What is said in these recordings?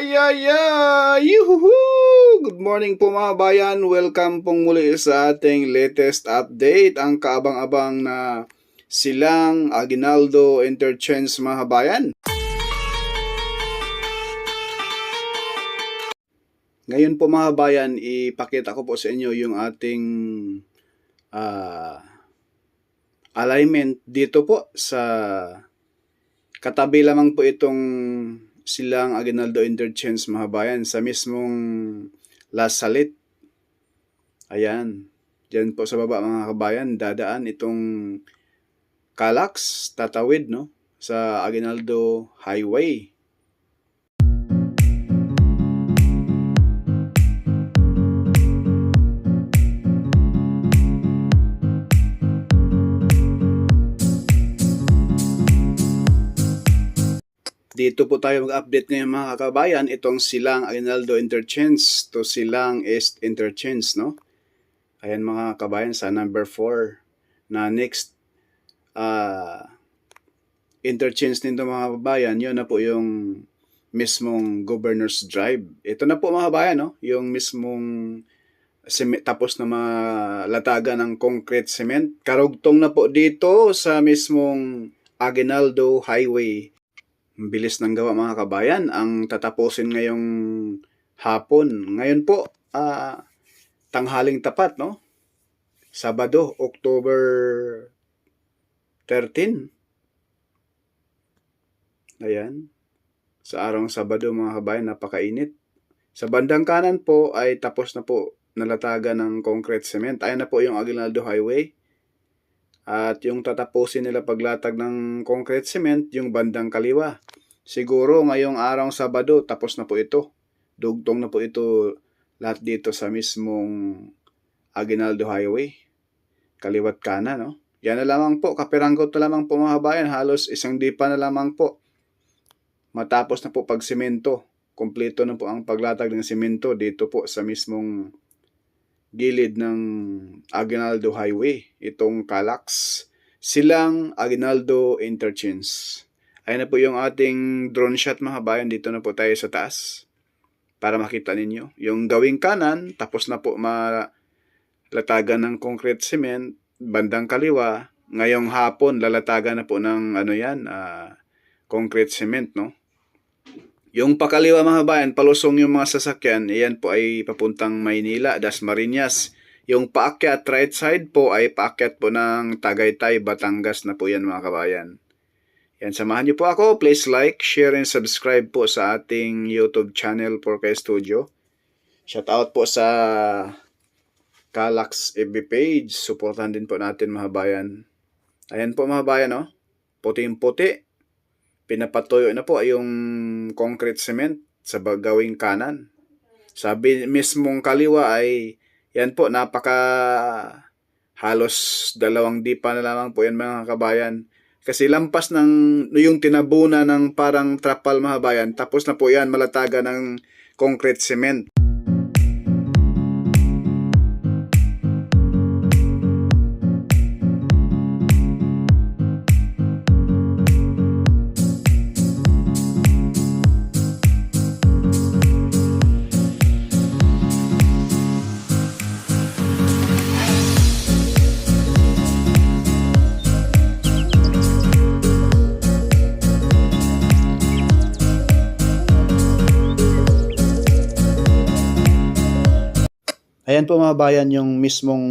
Ay, ay, ay! Yuhuhu! Good morning po mga bayan. Welcome pong muli sa ating latest update. Ang kaabang-abang na Silang Aguinaldo Interchange mga bayan. Ngayon po mga bayan, ipakita ko po sa inyo yung ating alignment dito po sa katabi lamang po itong Silang Aguinaldo Interchange mga bayan sa mismong Las Salit. Ayan. Diyan po sa baba mga kabayan, dadaan itong Calax, tatawid no sa Aguinaldo Highway. Dito po tayo mag-update ngayon mga kabayan, itong Silang Aguinaldo Interchange to Silang East Interchange, no? Ayan mga kabayan, sa number 4 na next interchange nito mga kabayan, yun na po yung mismong Governor's Drive. Ito na po mga kabayan, no? Yung mismong tapos na malataga ng concrete cement. Karugtong na po dito sa mismong Aguinaldo Highway. Bilis ng gawa mga kabayan. Ang tatapusin ngayong hapon. Ngayon po, tanghaling tapat, no? Sabado, October 13. Ayan. Sa araw ng Sabado mga kabayan, napakainit. Sa bandang kanan po ay tapos na po nalatagan ng concrete cement. Ayan na po yung Aguinaldo Highway. At yung tatapusin nila paglatag ng concrete cement, yung bandang kaliwa. Siguro ngayong araw Sabado, tapos na po ito. Dugtong na po ito lahat dito sa mismong Aguinaldo Highway. Kaliwat kanan, no? Yan na lamang po, kapiranggot na lamang po mga kabayan. Halos isang dipa na lamang po. Matapos na po pagsimento. Kompleto na po ang paglatag ng simento dito po sa mismong gilid ng Aguinaldo Highway, itong Calax, Silang Aguinaldo Interchange. Ayan na po yung ating drone shot mga bayan. Dito na po tayo sa taas para makita ninyo. Yung gawing kanan, tapos na po malatagan ng concrete cement, bandang kaliwa. Ngayong hapon, lalatagan na po ng concrete cement, no? Yung pakaliwa mga bayan, palusong yung mga sasakyan, iyan po ay papuntang Maynila, Dasmariñas. Yung paakyat right side po ay paakyat po ng Tagaytay, Batangas na po yan mga kabayan. Yan, samahan niyo po ako. Please like, share, and subscribe po sa ating YouTube channel, Porkay Studio. Shout out po sa Calax FB page. Supportan din po natin mga bayan. Ayan po mga bayan, no? Puting-puti. Pinapatuyo na po yung concrete cement sa gawing kanan. Sabi mismong kaliwa ay yan po, halos 2 dipa na lamang po yan mga kabayan. Kasi lampas ng yung tinabuna ng parang trapal mga kabayan, tapos na po yan malataga ng concrete cement. Ayan po mga bayan yung mismong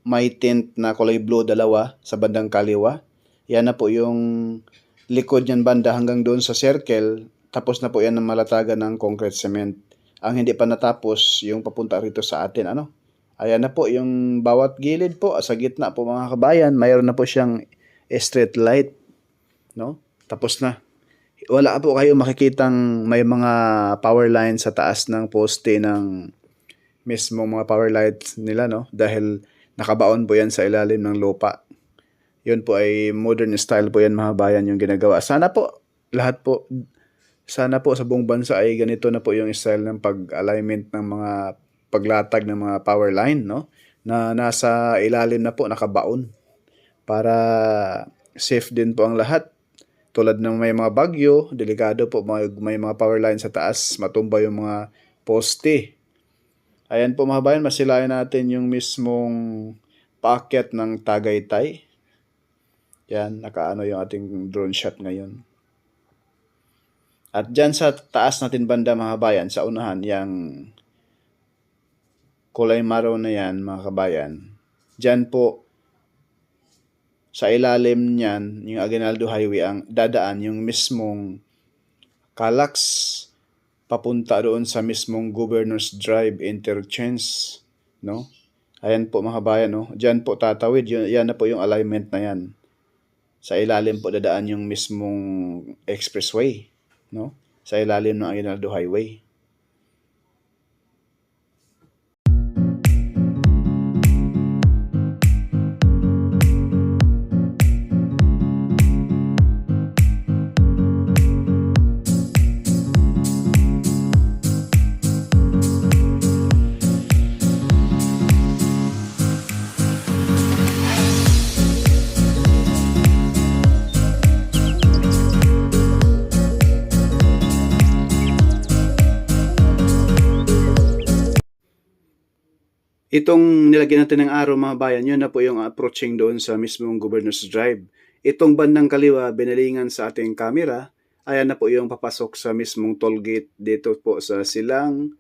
may tint na kulay blue dalawa sa bandang kaliwa. Yan na po yung likod niyan banda hanggang doon sa circle. Tapos na po yan ang malatagan ng concrete cement. Ang hindi pa natapos yung papunta rito sa atin. Ayan na po yung bawat gilid po sa gitna po mga kabayan. Mayroon na po siyang street light. No? Tapos na. Wala po kayo makikitang may mga power line sa taas ng poste ng mismo mga power lights nila, no? Dahil nakabaon po yan sa ilalim ng lupa. Yun po ay modern style po yan mga bayan yung ginagawa. Sana po sa buong bansa ay ganito na po yung style ng pag-alignment ng mga paglatag ng mga power line, no? Na nasa ilalim na po nakabaon para safe din po ang lahat. tulad ng may mga bagyo, delikado po, may mga power line sa taas, matumba yung mga poste. Ayan po mga kabayan, masilayan natin yung mismong paakyat ng Tagaytay. Yan, nakaano yung ating drone shot ngayon. At dyan sa taas natin banda mga kabayan, sa unahan, yung kulay maraw na yan mga kabayan. Dyan po, sa ilalim niyan, yung Aguinaldo Highway, ang dadaan yung mismong Calax, papunta doon sa mismong Governor's Drive Interchange, no? Ayan po mga kabayan, no? Diyan po tatawid, yan na po yung alignment na yan. Sa ilalim po dadaan yung mismong expressway, no? Sa ilalim ng Aguinaldo Highway. Itong nilagyan natin ng araw mga bayan, yun na po yung approaching doon sa mismong Governor's Drive. Itong bandang kaliwa, binalingan sa ating camera, ayan na po yung papasok sa mismong toll gate dito po sa Silang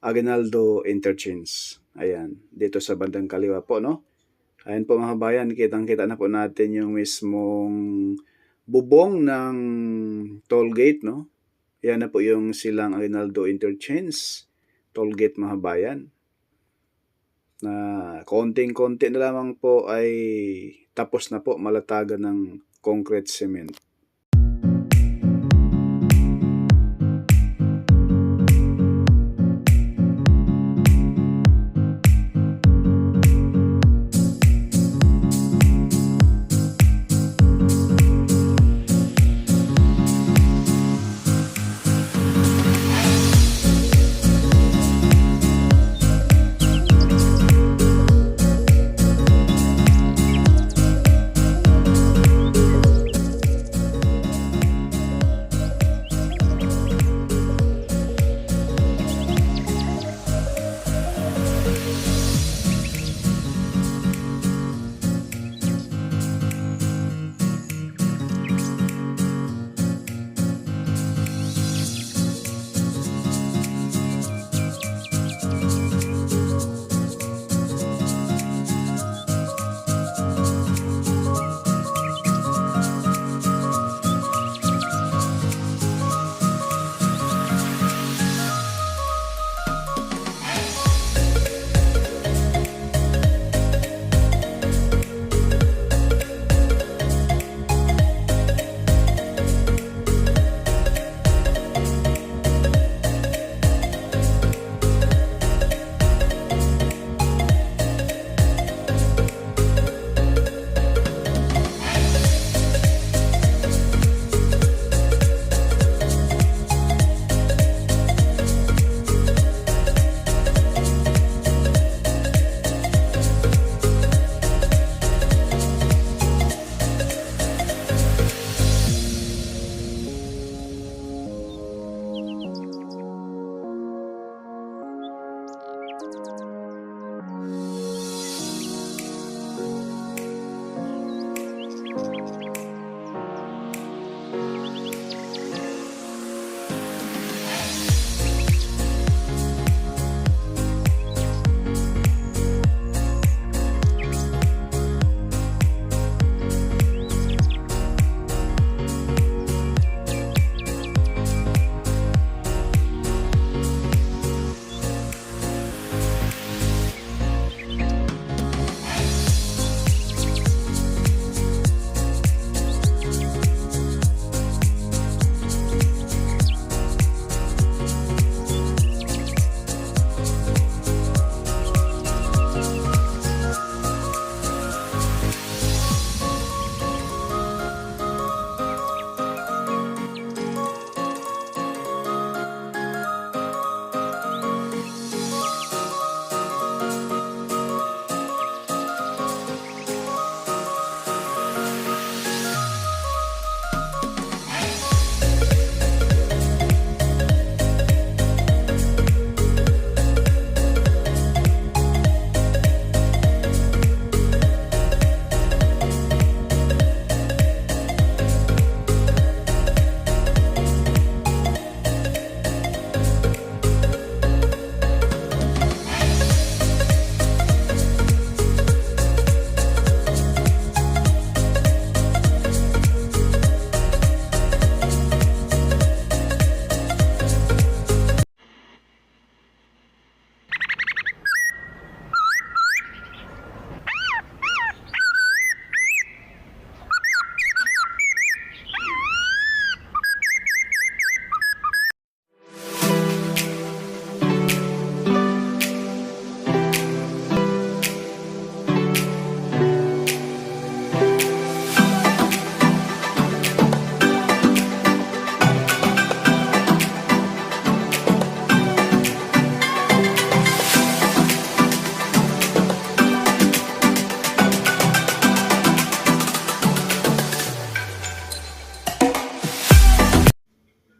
Aguinaldo Interchange. Ayan, dito sa bandang kaliwa po, no? Ayan po mga bayan, kitang-kita na po natin yung mismong bubong ng toll gate, no? Ayan na po yung Silang Aguinaldo Interchange, toll gate mga bayan. Na konting-konti na lamang po ay tapos na po malatagan ng concrete cement.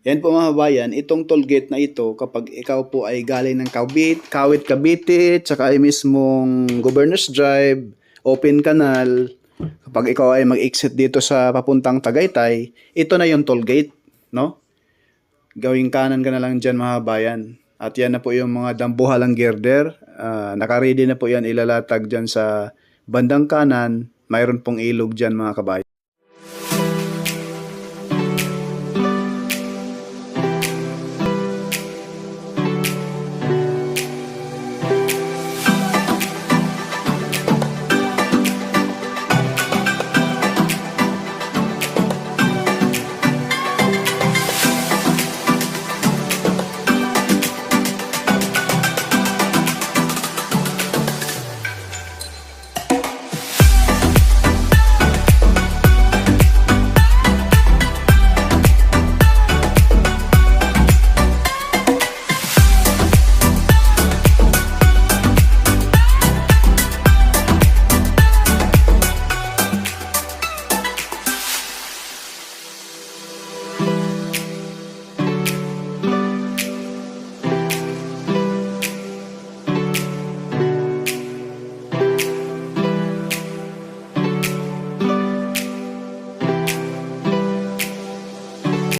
Yan po mga kabayan, itong toll gate na ito, kapag ikaw po ay galing ng Kawit, Cavite, tsaka ay mismong Governor's Drive, Open Canal, kapag ikaw ay mag-exit dito sa papuntang Tagaytay, ito na yung toll gate, no? Gawing kanan ka na lang dyan mga kabayan. At yan na po yung mga dambuhalang girder. Nakaready na po yan ilalatag dyan sa bandang kanan. Mayroon pong ilog dyan mga kabayan.